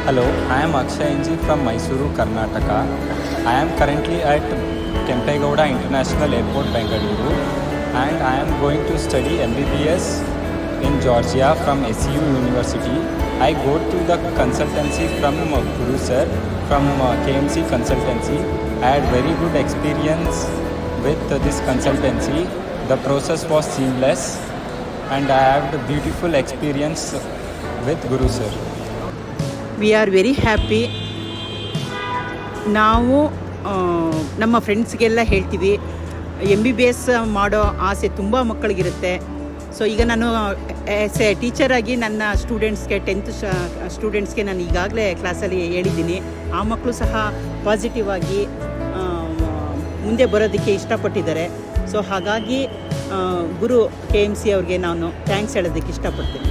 Hello, I am Akshay NG from Mysuru, Karnataka. I am currently at Kempegowda International Airport, Bengaluru, and I am going to study MBBS in Georgia from SU University. I go to the consultancy from Guru Sir from KMC Consultancy. I had very good experience with this consultancy. The process was seamless, and I had a beautiful experience with Guru Sir. We are very happy. ನಾವು ನಮ್ಮ ಫ್ರೆಂಡ್ಸ್ಗೆಲ್ಲ ಹೇಳ್ತೀವಿ, MBBS ಮಾಡೋ ಆಸೆ ತುಂಬ ಮಕ್ಕಳಿಗಿರುತ್ತೆ. So ಈಗ ನಾನು as A ಟೀಚರಾಗಿ ನನ್ನ ಸ್ಟೂಡೆಂಟ್ಸ್ಗೆ 10th ಸ್ಟೂಡೆಂಟ್ಸ್ಗೆ ನಾನು ಈಗಾಗಲೇ ಕ್ಲಾಸಲ್ಲಿ ಹೇಳಿದ್ದೀನಿ. ಆ ಮಕ್ಕಳು ಸಹ ಪಾಸಿಟಿವ್ ಆಗಿ ಮುಂದೆ ಬರೋದಕ್ಕೆ ಇಷ್ಟಪಟ್ಟಿದ್ದಾರೆ. ಸೊ ಹಾಗಾಗಿ ಗುರು KMC ಅವ್ರಿಗೆ ನಾನು ಥ್ಯಾಂಕ್ಸ್ ಹೇಳೋದಕ್ಕೆ ಇಷ್ಟಪಡ್ತೀನಿ.